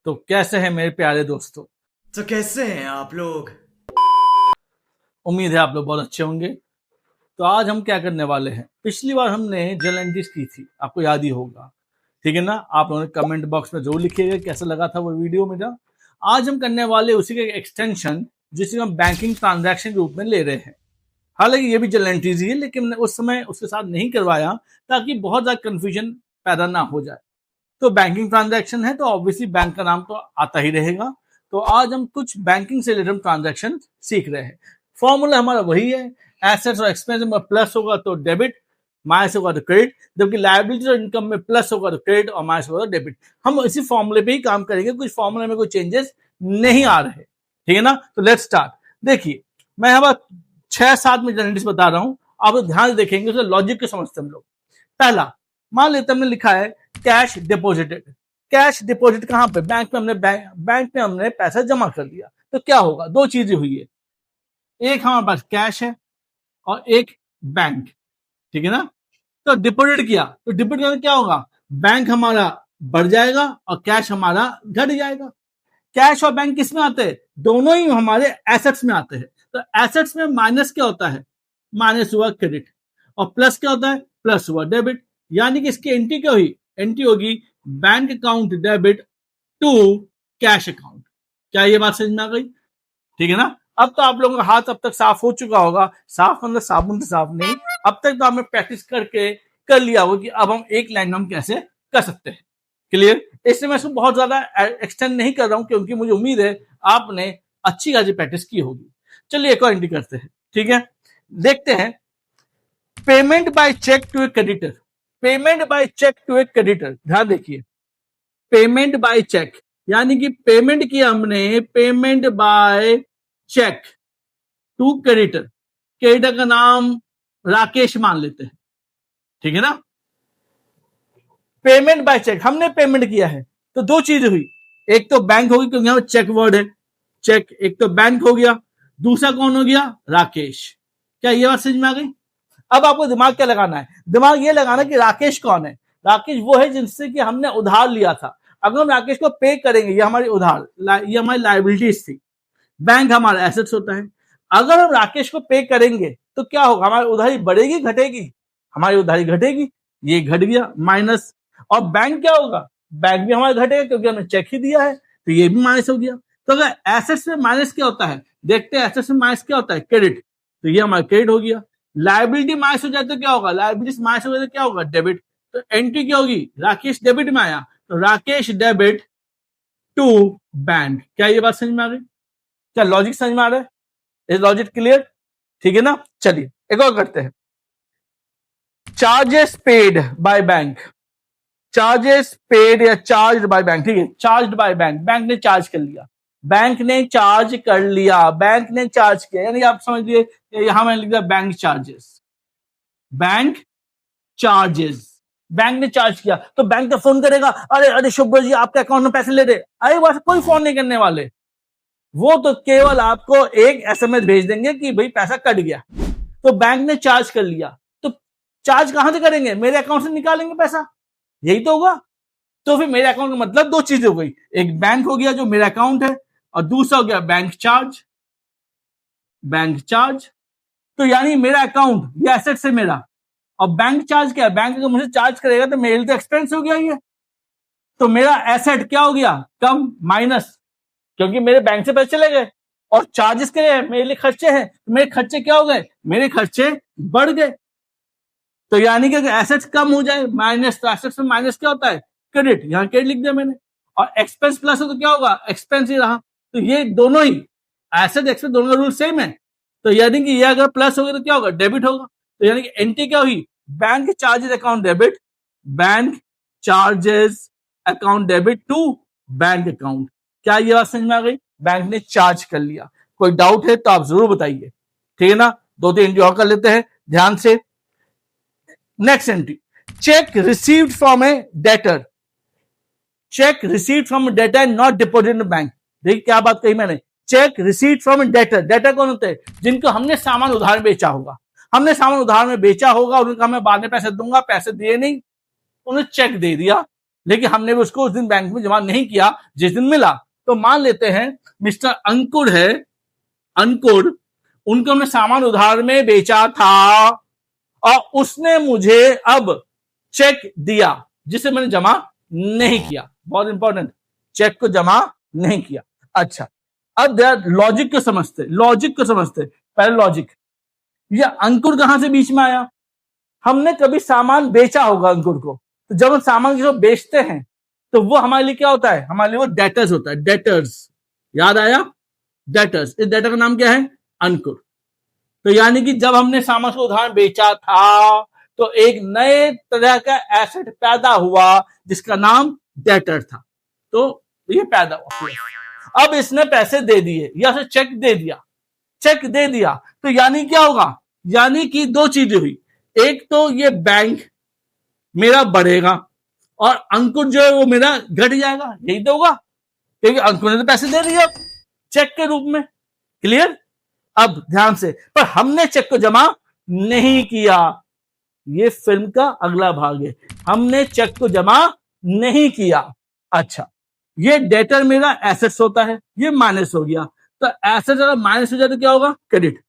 तो कैसे हैं मेरे प्यारे दोस्तों? तो कैसे हैं आप लोग? उम्मीद है आप लोग बहुत अच्छे होंगे। तो आज हम क्या करने वाले हैं, पिछली बार हमने जर्नल एंट्रीज की थी, आपको याद ही होगा, ठीक है ना। आप लोगों ने कमेंट बॉक्स में जरूर लिखिएगा कैसा लगा था वो वीडियो मेरा। आज हम करने वाले उसी का एक्सटेंशन जिसे हम बैंकिंग ट्रांजैक्शन के रूप में ले रहे हैं। हालांकि ये भी जर्नल एंट्रीज ही है, लेकिन हमने उस समय उसके साथ नहीं करवाया ताकि बहुत ज्यादा कंफ्यूजन पैदा ना हो जाए। तो बैंकिंग ट्रांजैक्शन है तो ऑब्वियसली बैंक का नाम तो आता ही रहेगा। तो आज हम कुछ बैंकिंग से रिलेटेड ट्रांजैक्शन सीख रहे हैं। फॉर्मूला हमारा वही है, एसेट्स और एक्सपेंस में प्लस होगा तो डेबिट, माइनस होगा तो क्रेडिट, जबकि लायबिलिटी और इनकम में प्लस होगा तो क्रेडिट और माइनस होगा तो डेबिट। हम इसी फॉर्मूले पे ही काम करेंगे, कुछ फॉर्मूले में कोई चेंजेस नहीं आ रहे, ठीक है ना। तो लेट्स स्टार्ट। देखिए, मैं यहाँ 6-7 में जनरलिस्ट बता रहा हूं, आप ध्यान से देखेंगे, उसका लॉजिक को समझते हम लोग। पहला, मान लेते हमने लिखा है कैश डिपॉजिटेड। कैश डिपॉजिट कहां पे? बैंक में हमने बैंक में हमने पैसा जमा कर दिया। तो क्या होगा, दो चीजें हुई है, एक हमारे पास कैश है और एक बैंक, ठीक है ना। तो डिपॉजिट किया तो डिपॉजिट करने क्या होगा, बैंक हमारा बढ़ जाएगा और कैश हमारा घट जाएगा। कैश और बैंक किस में आते हैं? दोनों ही हमारे एसेट्स में आते हैं। तो एसेट्स में माइनस क्या होता है? माइनस हुआ क्रेडिट, और प्लस क्या होता है? प्लस हुआ डेबिट। यानी कि इसकी एंट्री क्या हुई? एंट्री होगी bank account debit to cash account. क्या ये बात समझ में आ गई? ठीक है ना। अब तो आप लोगों का हाथ अब तक साफ हो चुका होगा, साफ मतलब साबुन से साफ नहीं, अब तक तो आपने प्रैक्टिस करके कर लिया होगा कि अब हम एक लाइन में हम कैसे कर सकते हैं। क्लियर? इसलिए मैं इसको बहुत ज्यादा एक्सटेंड नहीं कर रहा हूं, क्योंकि मुझे उम्मीद है आपने अच्छी खासी प्रैक्टिस की होगी। चलिए एक और एंट्री करते हैं, ठीक है। देखते हैं, payment by cheque to a creditor. Payment by cheque to a creditor, ध्यान देखिए, पेमेंट बाय चेक यानी कि पेमेंट किया हमने, payment by cheque to creditor. Creditor का नाम राकेश मान लेते हैं, ठीक है ना। पेमेंट बाय चेक, हमने पेमेंट किया है तो दो चीजें हुई, एक तो बैंक होगी क्योंकि यहां चेक वर्ड है, चेक, एक तो बैंक हो गया, दूसरा कौन हो गया? राकेश। क्या ये बात समझ में आ गई? अब आपको दिमाग क्या लगाना है? दिमाग ये लगाना कि राकेश कौन है। राकेश वो है जिनसे कि हमने उधार लिया था। अगर हम राकेश को पे करेंगे, ये हमारी उधार, ये हमारी लायबिलिटीज थी। बैंक हमारा एसेट्स होता है। अगर हम राकेश को पे करेंगे तो क्या होगा? हमारी उधारी बढ़ेगी घटेगी? हमारी उधारी घटेगी, ये घट गया माइनस। और बैंक क्या होगा? बैंक भी हमारा घटेगा क्योंकि हमने चेक ही दिया है, तो ये भी माइनस हो गया। तो अगर एसेट्स में माइनस क्या होता है, देखते हैं एसेट्स में माइनस क्या होता है? क्रेडिट। तो ये हमारा क्रेडिट हो गया। लायबिलिटी माइनस हो जाए तो क्या होगा? लायबिलिटी माइनस हो जाए तो क्या होगा? डेबिट। तो एंट्री क्या होगी? राकेश डेबिट में आया तो राकेश डेबिट टू बैंक। क्या ये बात समझ में आ गई? क्या लॉजिक समझ में आ रहा है? Is logic clear? ठीक है ना। चलिए एक और करते हैं, charges paid by bank. Charges paid या चार्ज बाय बैंक, ठीक है, चार्ज बाय बैंक, बैंक ने चार्ज कर लिया, बैंक ने चार्ज कर लिया, बैंक ने चार्ज किया, यानी आप समझिए यहां मैंने लिख दिया bank charges, bank charges, bank ने चार्ज किया। तो बैंक का फोन करेगा, अरे अरे शुभ्र जी आपके अकाउंट में पैसे ले रहे, अरे बस कोई फोन नहीं करने वाले, वो तो केवल आपको एक एसएमएस भेज देंगे कि भाई पैसा कट गया। तो बैंक ने चार्ज कर लिया, तो चार्ज कहां से करेंगे? मेरे अकाउंट से निकालेंगे पैसा, यही तो होगा। तो फिर मेरे अकाउंट का मतलब दो चीजें हो गई, एक बैंक हो गया जो मेरा अकाउंट है, और दूसरा हो गया बैंक चार्ज, बैंक चार्ज। तो यानी मेरा अकाउंट ये एसेट से मेरा, और बैंक चार्ज क्या है? बैंक अगर मुझे चार्ज करेगा तो मेरे लिए तो एक्सपेंस हो गया ये। तो मेरा एसेट क्या हो गया? कम माइनस, क्योंकि मेरे बैंक से पैसे चले गए, और चार्जेस के लिए मेरे लिए खर्चे हैं, तो मेरे खर्चे क्या हो गए? मेरे खर्चे बढ़ गए। तो यानी कि अगर एसेट्स कम हो जाए माइनस, तो एसेट्स में माइनस क्या होता है? क्रेडिट। यहां क्रेडिट लिख दिया मैंने, और एक्सपेंस प्लस हो तो क्या होगा? एक्सपेंस ही रहा। तो ये दोनों ही एसेट एक्सपेंस दोनों का रूल सेम है। तो यानी कि ये अगर प्लस हो गया तो क्या होगा? डेबिट होगा। तो यानी कि एंट्री क्या हुई? Bank charges account debit, bank charges account debit to bank account. क्या ये बात समझ में आ गई? बैंक ने चार्ज कर लिया। कोई डाउट है तो आप जरूर बताइए, ठीक है ना। दो तीन एंट्री और कर लेते हैं ध्यान से। Next entry, check received from A debtor. Check received from debtor and not deposited in bank. देखिए क्या बात कही मैंने, check received from debtor. Debtor कौन होते हैं? जिनको हमने सामान उधार में बेचा होगा, हमने सामान उधार में बेचा होगा, उन्होंने कहा मैं बाद में पैसे दूंगा, पैसे दिए नहीं, उन्हें चेक दे दिया, लेकिन हमने भी उसको उस दिन बैंक में जमा नहीं किया जिस दिन मिला। तो मान लेते हैं मिस्टर अंकुर है, अंकुर, उनको हमने सामान उधार में बेचा था और उसने मुझे अब चेक दिया जिसे मैंने जमा नहीं किया। बहुत इंपॉर्टेंट, चेक को जमा नहीं किया। अच्छा, अब लॉजिक को समझते, लॉजिक को समझते। पहले लॉजिक, ये अंकुर कहां से बीच में आया? हमने कभी सामान बेचा होगा अंकुर को, तो जब हम सामान किसी को बेचते हैं तो वो हमारे लिए क्या होता है? हमारे लिए वो डेटर्स होता है, डेटर्स। याद आया? डेटर्स। इस डेटर का नाम क्या है? अंकुर। तो यानी कि जब हमने सामान को उधार बेचा था तो एक नए तरह का एसेट पैदा हुआ जिसका नाम डेटर था। तो ये पैदा हुआ। अब इसने पैसे दे दिए या फिर चेक दे दिया, चेक दे दिया, तो यानी क्या होगा? यानी कि दो चीजें हुई। एक तो ये बैंक मेरा बढ़ेगा और अंकुर जो है वो मेरा घट जाएगा। यही तो होगा, क्योंकि अंकुर ने तो पैसे दे दिए चेक के रूप में। क्लियर? अब ध्यान से, पर हमने चेक को जमा नहीं किया। ये फिल्म का अगला भाग है, हमने चेक को जमा नहीं किया। अच्छा, ये डेटर मेरा एसेट्स होता है, ये माइनस हो गया। तो एसेट्स अगर माइनस हो जाए तो क्या होगा? क्रेडिट,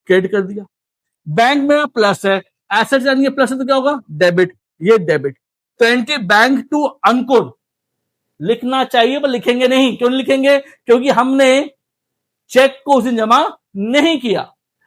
क्रेडिट कर दिया। बैंक मेरा प्लस है, एसेट्स यानी प्लस है तो क्या होगा? डेबिट, ये डेबिट। तो एंट्री बैंक टू अंकुर लिखना चाहिए पर लिखेंगे नहीं। क्यों नहीं लिखेंगे? क्योंकि हमने चेक को उस दिन जमा नहीं किया।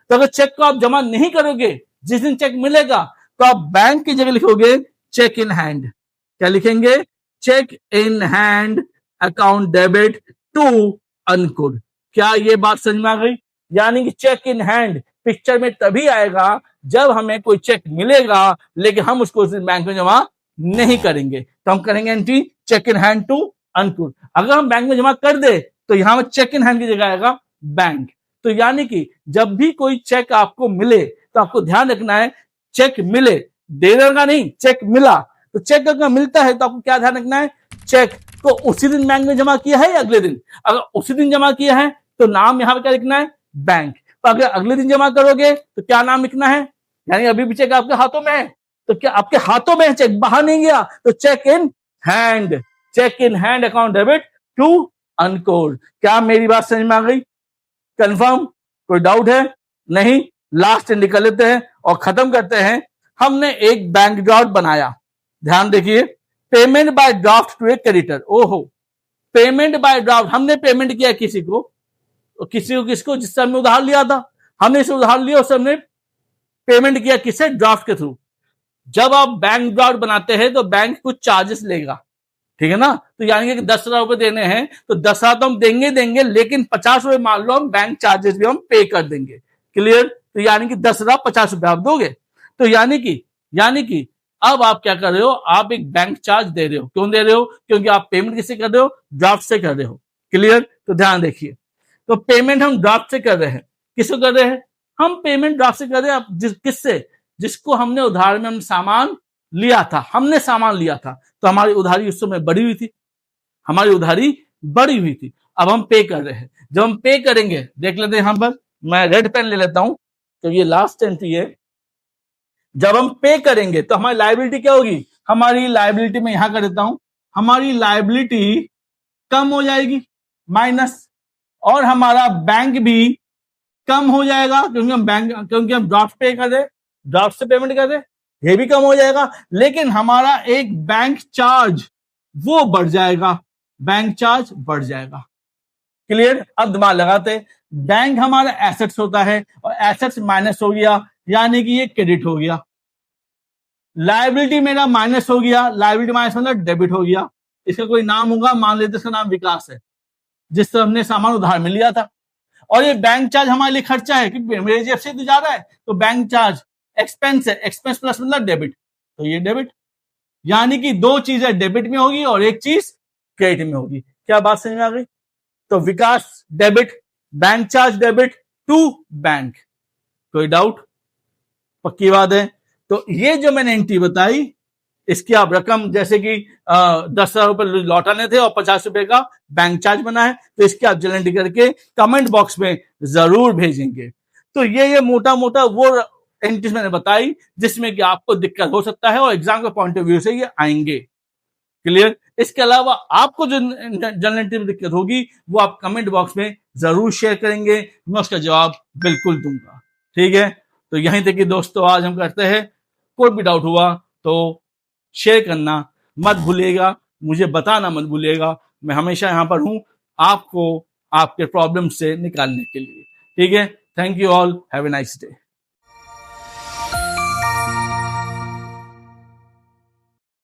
तो अगर चेक को आप जमा नहीं करोगे, जिस दिन चेक मिलेगा, तो आप बैंक की जगह लिखोगे चेक इन हैंड। क्या लिखेंगे? Cheque in hand account debit to Ankur. क्या ये बात समझ में आ गई? यानी कि चेक इन हैंड पिक्चर में तभी आएगा जब हमें कोई चेक मिलेगा लेकिन हम उसको उस दिन बैंक में जमा नहीं करेंगे। तो हम करेंगे entry cheque in hand to Ankur. अगर हम बैंक में जमा कर दे तो यहां पर चेक इन हैंड की जगह आएगा बैंक। तो यानी कि जब भी कोई चेक आपको मिले तो आपको ध्यान रखना है चेक मिले, देने का नहीं, चेक मिला। तो चेक अगर मिलता है तो आपको क्या ध्यान रखना है? चेक को उसी दिन बैंक में जमा किया है या अगले दिन? अगर उसी दिन जमा किया है तो नाम यहां पर क्या लिखना है? बैंक। तो अगर अगले दिन जमा करोगे तो क्या नाम लिखना है? यानी अभी भी चेक आपके हाथों में है तो क्या आपके हाथों में है, चेक बाहर नहीं गया, तो cheque in hand, cheque in hand account debit to Ankur. क्या मेरी बात समझ में आ गई? कंफर्म? कोई डाउट है? नहीं? लास्ट निकल लेते हैं और खत्म करते हैं। हमने एक बैंक ड्राफ्ट बनाया, ध्यान देखिए, payment by draft to a creditor. ओहो, पेमेंट बाय ड्राफ्ट, हमने पेमेंट किया किसी को, किसको? जिससे हमने उधार लिया था। हमने इसे उधार लिया, उससे हमने पेमेंट किया, किससे? ड्राफ्ट के थ्रू। जब आप बैंक ड्राफ्ट बनाते हैं तो बैंक कुछ चार्जेस लेगा, ठीक है ना? तो यानी कि 10,000 रुपए देने हैं तो 10,000 तो हम देंगे, लेकिन 50 रुपए मान लो हम बैंक चार्जेस भी हम पे कर देंगे। क्लियर? तो यानी कि 10,000 50 रुपए आप दोगे। तो यानी कि अब आप क्या कर रहे हो? आप एक बैंक चार्ज दे रहे हो। क्यों दे रहे हो? क्योंकि आप पेमेंट किससे कर रहे हो? ड्राफ्ट से कर रहे हो। क्लियर? तो ध्यान देखिए, तो पेमेंट हम ड्राफ्ट से कर रहे हैं। किसको कर रहे हैं? हम पेमेंट ड्राफ्ट से कर रहे हैं। किससे? जिसको हमने उधार में हम सामान लिया था, हमने सामान लिया था, तो हमारी उधारी उस समय बढ़ी हुई थी, हमारी उधारी बढ़ी हुई थी। अब हम पे कर रहे हैं। जब हम पे करेंगे, देख लेते हैं यहां पर, मैं रेड पेन ले लेता हूं तो ये लास्ट एंट्री है। जब हम पे करेंगे तो हमारी लायबिलिटी क्या होगी? हमारी लायबिलिटी में यहां कर देता हूं, हमारी लायबिलिटी कम हो जाएगी माइनस, और हमारा बैंक भी कम हो जाएगा क्योंकि हम ड्राफ्ट पे कर रहे, ड्राफ्ट से पेमेंट कर रहे, ये भी कम हो जाएगा। लेकिन हमारा एक बैंक चार्ज वो बढ़ जाएगा, बैंक चार्ज बढ़ जाएगा। क्लियर? अब दिमाग लगाते, बैंक हमारा एसेट्स होता है और एसेट्स माइनस हो गया यानी कि ये क्रेडिट हो गया। लायबिलिटी मेरा माइनस हो गया, लायबिलिटी माइनस मतलब डेबिट हो गया। इसका कोई नाम होगा, मान लेते इसका नाम विकास है, जिससे हमने सामान उधार में लिया था। और ये बैंक चार्ज हमारे लिए खर्चा है क्योंकि मेरे जेब से तो जा रहा है, तो बैंक चार्ज एक्सपेंस है, एक्सपेंस प्लस मतलब डेबिट, तो ये डेबिट। यानी कि दो चीजें डेबिट में होगी और एक चीज क्रेडिट में होगी। क्या बात समझ में आ गई? तो Vikas debit, bank charge debit to bank. कोई डाउट? पक्की बात है? तो ये जो मैंने एंट्री बताई, इसकी आप रकम जैसे कि 10,000 रुपए लौटाने थे और 50 रुपए का बैंक चार्ज बना है, तो इसकी आप जल्दी एंट्री करके कमेंट बॉक्स में जरूर भेजेंगे। तो ये मोटा मोटा वो एंट्रीज मैंने बताई जिसमें कि आपको दिक्कत हो सकता है और एग्जाम के पॉइंट ऑफ व्यू से ये आएंगे। क्लियर? इसके अलावा आपको जो जनरल में दिक्कत होगी वो आप कमेंट बॉक्स में जरूर शेयर करेंगे, मैं उसका जवाब बिल्कुल दूंगा। ठीक है, तो यहीं तक कि दोस्तों आज हम करते हैं, कोई भी डाउट हुआ तो शेयर करना मत भूलिएगा, मुझे बताना मत भूलिएगा। मैं हमेशा यहां पर हूं आपको आपके प्रॉब्लम से निकालने के लिए। ठीक है, thank you all, have a nice day.